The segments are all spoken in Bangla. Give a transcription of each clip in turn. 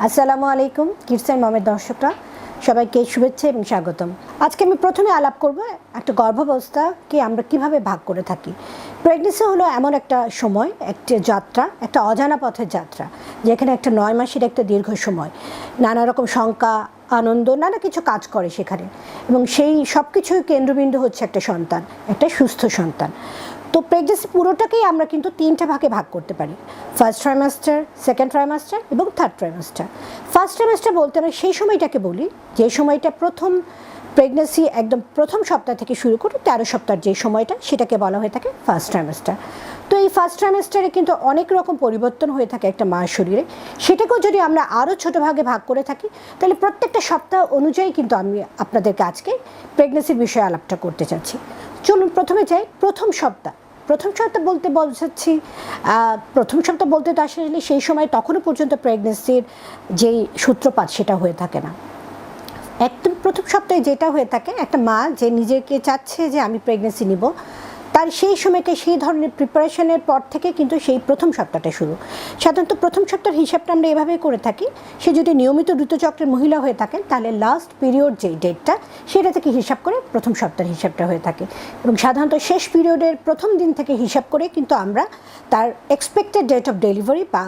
আসসালামু আলাইকুম কিডস অ্যান্ড মমের দর্শকরা সবাইকে শুভেচ্ছা এবং স্বাগতম। আজকে আমি প্রথমে আলাপ করব একটা গর্ভাবস্থাকে আমরা কিভাবে ভাগ করে থাকি। প্রেগনেন্সি হলো এমন একটা সময়, একটা যাত্রা, একটা অজানা পথের যাত্রা, যেখানে একটা 9 মাসের একটা দীর্ঘ সময়, নানা রকম শঙ্কা, আনন্দ, নানা কিছু কাজ করে সেখানে, এবং সেই সব কিছুই কেন্দ্রবিন্দু হচ্ছে একটা সন্তান, একটা সুস্থ সন্তান। তো প্রেগনেন্সি পুরোটাকেই আমরা কিন্তু 3টে ভাগে ভাগ করতে পারি: ফার্স্ট ট্রাইমাস্টার, সেকেন্ড ট্রাইমাস্টার এবং থার্ড ট্রাইমাস্টার। ফার্স্ট ট্রাইমাস্টার বলতে আমরা সেই সময়টাকে বলি যে সময়টা প্রথম প্রেগনেন্সি একদম প্রথম সপ্তাহ থেকে শুরু করে 13 সপ্তাহের যে সময়টা, সেটাকে বলা হয়ে থাকে ফার্স্ট ট্রাইমাস্টার। তো এই ফার্স্ট ট্রাইমাস্টারে কিন্তু অনেক রকম পরিবর্তন হয়ে থাকে একটা মার শরীরে। সেটাকেও যদি আমরা আরও ছোটো ভাগে ভাগ করে থাকি, তাহলে প্রত্যেকটা সপ্তাহ অনুযায়ী কিন্তু আমি আপনাদেরকে আজকে প্রেগনেন্সির বিষয়ে আলাপটা করতে চাচ্ছি। চলুন প্রথমে যাই প্রথম সপ্তাহ। প্রথম সপ্তাহ বলতে বোঝাচ্ছি, প্রথম সপ্তাহ বলতে তো আসলে সেই সময় তখনও পর্যন্ত প্রেগনেন্সির যেই সূত্রপাত সেটা হয়ে থাকে না। একদম প্রথম সপ্তাহে যেটা হয়ে থাকে, একটা মা যে নিজেকে চাচ্ছে যে আমি প্রেগনেন্সি নিব, তার সেই সময়কে সেই ধরনের প্রিপারেশনের পর থেকে কিন্তু সেই প্রথম সপ্তাহটা শুরু। সাধারণত প্রথম সপ্তাহের হিসাবটা আমরা এভাবেই করে থাকি, সে যদি নিয়মিত ঋতুচক্রের মহিলা হয়ে থাকেন তাহলে লাস্ট পিরিয়ড যেই ডেটটা সেটা থেকে হিসাব করে প্রথম সপ্তাহের হিসাবটা হয়ে থাকে, এবং সাধারণত শেষ পিরিয়ডের প্রথম দিন থেকে হিসাব করে কিন্তু আমরা তার এক্সপেক্টেড ডেট অফ ডেলিভারি বা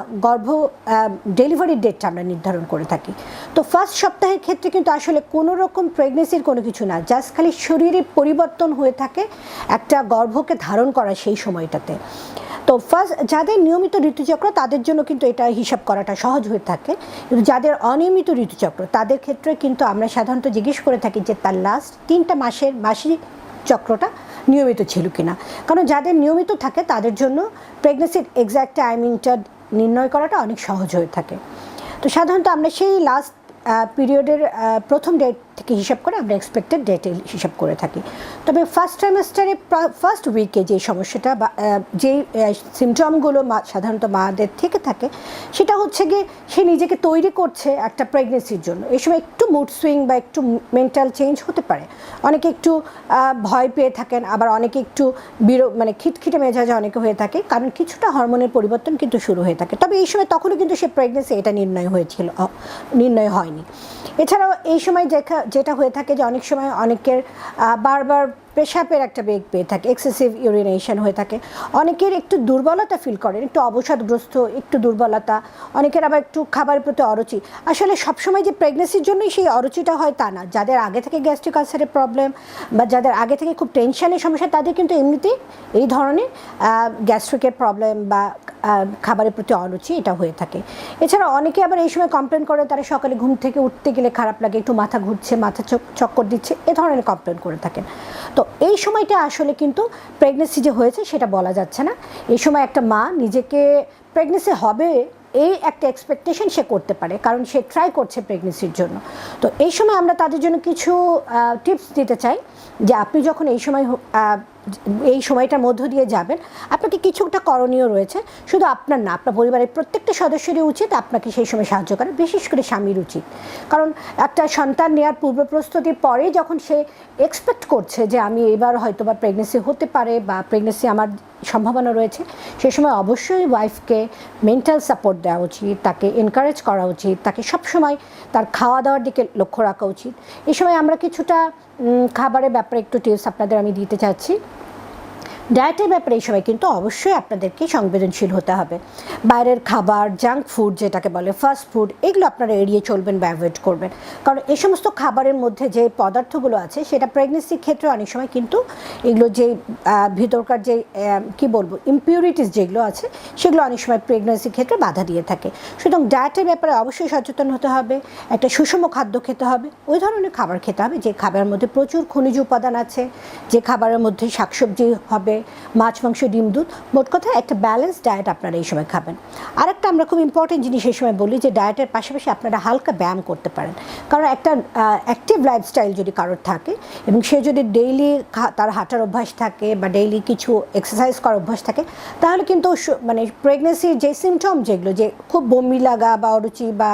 ডেলিভারির ডেটটা আমরা নির্ধারণ করে থাকি। তো ফার্স্ট সপ্তাহের ক্ষেত্রে কিন্তু আসলে কোনো রকম প্রেগনেন্সির কোনো কিছু না, জাস্ট খালি শরীরের পরিবর্তন হয়ে থাকে একটা গর্ভকে ধারণ করা সেই সময়টাতে। তো ফার্স্ট যাদের নিয়মিত ঋতুচক্র তাদের জন্য কিন্তু এটা হিসাব করাটা সহজ হয়ে থাকে, কিন্তু যাদের অনিয়মিত ঋতুচক্র তাদের ক্ষেত্রে কিন্তু আমরা সাধারণত জিজ্ঞেস করে থাকি যে তার লাস্ট 3টা মাসের মাসিক চক্রটা নিয়মিত ছিল কিনা। কারণ যাদের নিয়মিত থাকে তাদের জন্য প্রেগনেন্সির এক্স্যাক্ট টাইমিংটা নির্ণয় করাটা অনেক সহজ হয়ে থাকে। তো সাধারণত আমরা সেই লাস্ট পিরিয়ডের প্রথম ডেট থেকে হিসাব করে আমরা এক্সপেক্টেড ডেটে হিসাব করে থাকি। তবে ফার্স্ট ট্রাইমাস্টারে ফার্স্ট উইকে যে সমস্যাটা বা যেই সিমটমগুলো সাধারণত মাদের থেকে থাকে, সেটা হচ্ছে গিয়ে সে নিজেকে তৈরি করছে একটা প্রেগনেন্সির জন্য। এই সময় একটু মুড সুইং বা একটু মেন্টাল চেঞ্জ হতে পারে, অনেকে একটু ভয় পেয়ে থাকেন, আবার অনেকে একটু মানে খিটখিটে মেজাজে অনেকে হয়ে থাকে, কারণ কিছুটা হরমোনের পরিবর্তন কিন্তু শুরু হয়ে থাকে। তবে এই সময় তখনও কিন্তু সে প্রেগনেন্সি এটা নির্ণয় হয়নি। এছাড়াও এই সময় যেটা হয়ে থাকে যে অনেক সময় অনেকের বারবার পেশাবের একটা বেগ পেয়ে থাকে, এক্সেসিভ ইউরিনেশন হয়ে থাকে, অনেকের একটু দুর্বলতা ফিল করেন, একটু অবসাদগ্রস্ত, একটু দুর্বলতা, অনেকের আবার একটু খাবারের প্রতি অরুচি। আসলে সবসময় যে প্রেগনেন্সির জন্যই সেই অরুচিটা হয় তা না, যাদের আগে থেকে গ্যাস্ট্রিক আলসারের প্রবলেম বা যাদের আগে থেকে খুব টেনশনের সমস্যা, তাদের কিন্তু এমনিতেই এই ধরনের গ্যাস্ট্রিকের প্রবলেম বা খাবারের প্রতি অরুচি এটা হয়ে থাকে। এছাড়া অনেকে আবার এই সময় কমপ্লেন করে তারা সকালে ঘুম থেকে উঠতে গেলে খারাপ লাগে, একটু মাথা ঘুরছে, মাথা চক্কর দিচ্ছে, এ ধরনের কমপ্লেন করে থাকেন। তো এই সময়টা আসলে কিন্তু প্রেগনেন্সি যে হয়েছে সেটা বলা যাচ্ছে না। এই সময় একটা মা নিজেকে প্রেগনেন্সি হবে এই একটা এক্সপেকটেশন সে করতে পারে, কারণ সে ট্রাই করছে প্রেগনেন্সির জন্য। তো এই সময় আমরা তাদের জন্য কিছু টিপস দিতে চাই যে আপনি যখন এই সময়টার মধ্য দিয়ে যাবেন, আপনাকে কিছুটা করণীয় রয়েছে। শুধু আপনার না, আপনার পরিবারের প্রত্যেকটা সদস্যেরই উচিত আপনাকে সেই সময় সাহায্য করা, বিশেষ করে স্বামীর উচিত। কারণ একটা সন্তান নেওয়ার পূর্ব প্রস্তুতির পরে যখন সে এক্সপেক্ট করছে যে আমি এবার হয়তো বা প্রেগনেন্সি হতে পারে বা প্রেগনেন্সি আমার সম্ভাবনা রয়েছে, সে সময় অবশ্যই ওয়াইফকে মেন্টাল সাপোর্ট দেওয়া উচিত, তাকে এনকারেজ করা উচিত, তাকে সবসময় তার খাওয়া দাওয়ার দিকে লক্ষ্য রাখা উচিত। এই সময় আমরা কিছুটা খাবারের ব্যাপারে একটু টিপস আপনাদের আমি দিতে চাচ্ছি। ডায়েটের ব্যাপারে এই সময় কিন্তু অবশ্যই আপনাদেরকে সংবেদনশীল হতে হবে। বাইরের খাবার, জাঙ্ক ফুড যেটাকে বলে, ফাস্ট ফুড, এগুলো আপনারা এড়িয়ে চলবেন বা অ্যাভয়েড করবেন। কারণ এই সমস্ত খাবারের মধ্যে যে পদার্থগুলো আছে সেটা প্রেগনেন্সির ক্ষেত্রে অনেক সময় কিন্তু এগুলো যে ভিতরকার যে কী বলবো ইমপিউরিটিস যেগুলো আছে সেগুলো অনেক সময় প্রেগনেন্সির ক্ষেত্রে বাধা দিয়ে থাকে। সুতরাং ডায়েটের ব্যাপারে অবশ্যই সচেতন হতে হবে, একটা সুষম খাদ্য খেতে হবে, ওই ধরনের খাবার খেতে হবে যে খাবারের মধ্যে প্রচুর খনিজ উপাদান আছে, যে খাবারের মধ্যে শাকসবজি হবে, মাছ, মাংস, ডিম, দুধ, মোট কথা একটা ব্যালেন্স ডায়েট আপনারা এই সময় খাবেন। আরেকটা আমরা খুব ইম্পর্টেন্ট জিনিস এই সময় বলি যে ডায়েটের পাশাপাশি আপনারা হালকা ব্যায়াম করতে পারেন। কারণ একটা অ্যাক্টিভ লাইফস্টাইল যদি কারোর থাকে এবং সে যদি ডেইলি তার হাঁটার অভ্যাস থাকে বা ডেইলি কিছু এক্সারসাইজ করার অভ্যাস থাকে, তাহলে কিন্তু মানে প্রেগনেন্সির যে সিমটম যেগুলো, যে খুব বমি লাগা বা অরুচি বা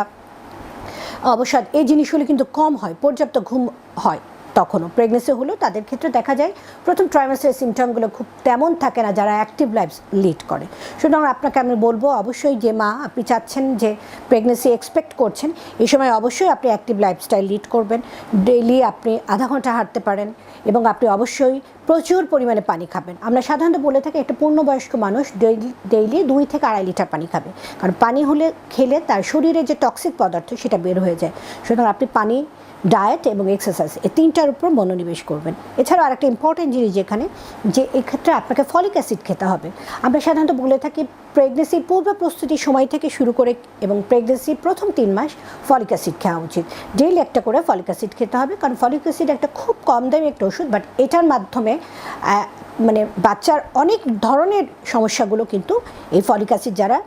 অবসাদ, এই জিনিসগুলো কিন্তু কম হয়, পর্যাপ্ত ঘুম হয়, তখনও প্রেগনেন্সি হলেও তাদের ক্ষেত্রে দেখা যায় প্রথম ট্রাইমাস্টারের সিমটমগুলো খুব তেমন থাকে না যারা অ্যাক্টিভ লাইফ লিড করে। সুতরাং আপনাকে আমি বলবো অবশ্যই যে মা আপনি চাচ্ছেন যে প্রেগনেন্সি এক্সপেক্ট করছেন, এই সময় অবশ্যই আপনি অ্যাক্টিভ লাইফস্টাইল লিড করবেন। ডেইলি আপনি আধা ঘন্টা হাঁটতে পারেন এবং আপনি অবশ্যই প্রচুর পরিমাণে পানি খাবেন। আমরা সাধারণত বলে থাকি একটা পূর্ণবয়স্ক মানুষ ডেইলি 2 থেকে 2.5 লিটার পানি খাবে, কারণ পানি খেলে তার শরীরে যে টক্সিক পদার্থ সেটা বের হয়ে যায়। সুতরাং আপনি পানি, ডায়েট এবং এক্সারসাইজ এই 3টার উপর মনোনিবেশ করবেন। এছাড়াও আরেকটা ইম্পর্টেন্ট জিনিস যেখানে যে এক্ষেত্রে আপনাকে ফলিক অ্যাসিড খেতে হবে। আমরা সাধারণত বলে থাকি প্রেগনেন্সির পূর্ব প্রস্তুতির সময় থেকে শুরু করে এবং প্রেগনেন্সির প্রথম 3 মাস ফলিক অ্যাসিড খাওয়া উচিত। ডেইলি একটা করে ফলিক অ্যাসিড খেতে হবে, কারণ ফলিক অ্যাসিড একটা খুব কম দামি একটা ওষুধ, বাট এটার মাধ্যমে মানে বাচ্চার অনেক ধরনের সমস্যাগুলো কিন্তু এই ফলিক অ্যাসিড যারা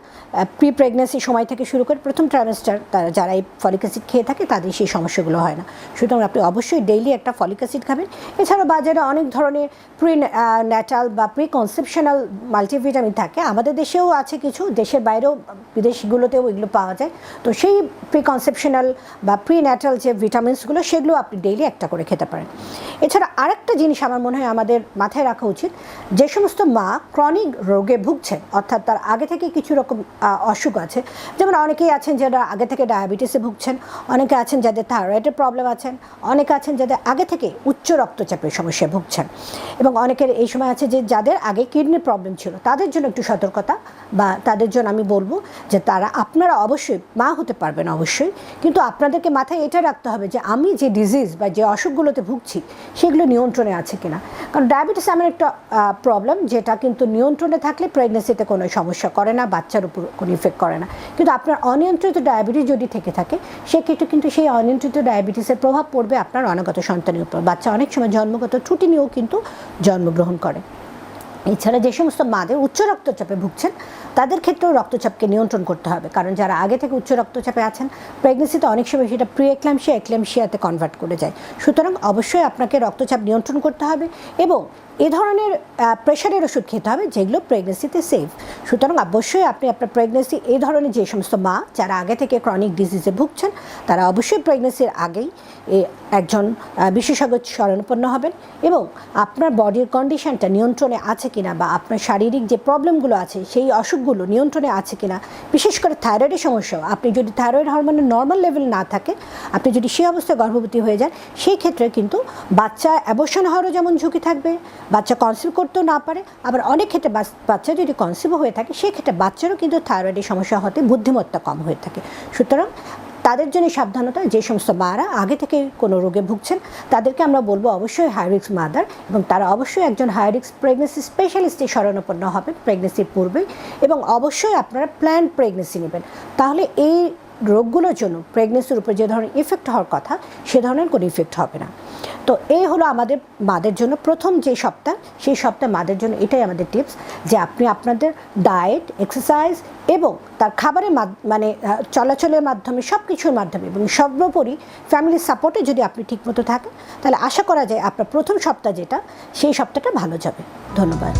প্রি প্রেগনেন্সি সময় থেকে শুরু করে প্রথম ট্রাইমেস্টার তারা যারা এই ফলিক অ্যাসিড খেয়ে থাকে তাদের সেই সমস্যাগুলো হয় না। সুতরাং আপনি অবশ্যই ডেইলি একটা ফলিক অ্যাসিড খাবেন। এছাড়াও বাজারে অনেক ধরনের প্রি ন্যাটাল বা প্রি কনসেপশনাল মাল্টিভিটামিন থাকে, আমাদের দেশেও আছে কিছু, দেশের বাইরেও বিদেশগুলোতেও এগুলো পাওয়া যায়। তো সেই প্রি কনসেপশনাল বা প্রি ন্যাটাল যে ভিটামিনসগুলো সেগুলো আপনি ডেইলি একটা করে খেতে পারেন। এছাড়া আরেকটা জিনিস আমার মনে হয় আমাদের মাথায় রাখা উচিত, যে সমস্ত মা ক্রনিক রোগে ভুগছেন, অর্থাৎ তার আগে থেকে কিছু রকম অসুখ আছে, যেমন অনেকেই আছেন যারা আগে থেকে ডায়াবেটিসে ভুগছেন, অনেকে আছেন যাদের থাইরয়েডের প্রবলেম আছেন, অনেকে আছেন যাদের আগে থেকে উচ্চ রক্তচাপের সমস্যায় ভুগছেন, এবং অনেকের এই সময় আছে যে যাদের আগে কিডনির প্রবলেম ছিল, তাদের জন্য একটু সতর্কতা বা তাদের জন্য আমি বলবো যে আপনারা অবশ্যই মা হতে পারবেন অবশ্যই, কিন্তু আপনাদেরকে মাথায় এটা রাখতে হবে যে আমি যে ডিজিজ বা যে অসুখগুলোতে ভুগছি সেগুলো নিয়ন্ত্রণে আছে কিনা। কারণ ডায়াবেটিস এমন একটা প্রবলেম যেটা কিন্তু নিয়ন্ত্রণে থাকলে প্রেগনেন্সিতে কোনো সমস্যা করে না, বাচ্চার উপর কোনো ইফেক্ট করে না। কিন্তু আপনার অনিয়ন্ত্রিত ডায়াবেটিস যদি থেকে থাকে সেক্ষেত্রে কিন্তু সেই অনিয়ন্ত্রিত ডায়াবেটিসের প্রভাব পড়বে আপনার অনাগত সন্তানের উপর। বাচ্চা অনেক সময় জন্মগত ত্রুটি নিয়েও কিন্তু জন্মগ্রহণ করে। এছাড়া যে সমস্ত মাদের উচ্চ রক্তচাপে ভুগছেন তাদের ক্ষেত্রেও রক্তচাপকে নিয়ন্ত্রণ করতে হবে, কারণ যারা আগে থেকে উচ্চ রক্তচাপে আছেন প্রেগনেন্সিতে অনেক সময় সেটা প্রি এক্লাম্পসিয়াতে কনভার্ট করে যায়। সুতরাং অবশ্যই আপনাকে রক্তচাপ নিয়ন্ত্রণ করতে হবে এবং এ ধরনের প্রেশারের ওষুধ খেতে হবে যেগুলো প্রেগনেন্সিতে সেফ। সুতরাং অবশ্যই আপনি আপনার প্রেগনেন্সি এই ধরনের যে সমস্ত মা যারা আগে থেকে ক্রনিক ডিজিজে ভুগছেন তারা অবশ্যই প্রেগনেন্সির আগেই একজন বিশেষজ্ঞ শরণাপন্ন হবেন এবং আপনার বডির কন্ডিশনটা নিয়ন্ত্রণে আছে কিনা বা আপনার শারীরিক যে প্রবলেমগুলো আছে সেই অসুখগুলো নিয়ন্ত্রণে আছে কিনা, বিশেষ করে থাইরয়েডের সমস্যা, আপনি যদি থাইরয়েড হরমোনের নর্মাল লেভেল না থাকে, আপনি যদি সেই অবস্থায় গর্ভবতী হয়ে যান সেই ক্ষেত্রে কিন্তু বাচ্চা অ্যাবর্শন হওয়ারও যেমন ঝুঁকি থাকবে, বাচ্চা কনসিভ করতেও না পারে, আবার অনেক ক্ষেত্রে বাচ্চা যদি কনসিভও হয়ে থাকে সেক্ষেত্রে বাচ্চারও কিন্তু থাইরয়েডের সমস্যা হতে বুদ্ধিমত্তা কম হয়ে থাকে। সুতরাং তাদের জন্য সাবধানতা, যে সমস্ত মারা আগে থেকে কোনো রোগে ভুগছেন তাদেরকে আমরা বলবো অবশ্যই হাই রিস্ক মাদার, এবং তারা অবশ্যই একজন হাই রিস্ক প্রেগনেন্সি স্পেশালিস্টের শরণাপন্ন হবেন প্রেগনেন্সির পূর্বেই, এবং অবশ্যই আপনারা প্ল্যান্ড প্রেগনেন্সি নেবেন। তাহলে এই রোগগুলোর জন্য প্রেগনেন্সির উপর যে ধরনের ইফেক্ট হওয়ার কথা সে ধরনের কোনো ইফেক্ট হবে না। তো এই হলো আমাদের মাদের জন্য প্রথম যে সপ্তাহ, সেই সপ্তাহে মাদের জন্য এটাই আমাদের টিপস যে আপনি আপনাদের ডায়েট, এক্সারসাইজ এবং তার খাবারের মানে চলাচলের মাধ্যমে সব কিছুর মাধ্যমে এবং সর্বোপরি ফ্যামিলির সাপোর্টে যদি আপনি ঠিকমতো থাকেন তাহলে আশা করা যায় আপনার প্রথম সপ্তাহ যেটা সেই সপ্তাহটা ভালো যাবে। ধন্যবাদ।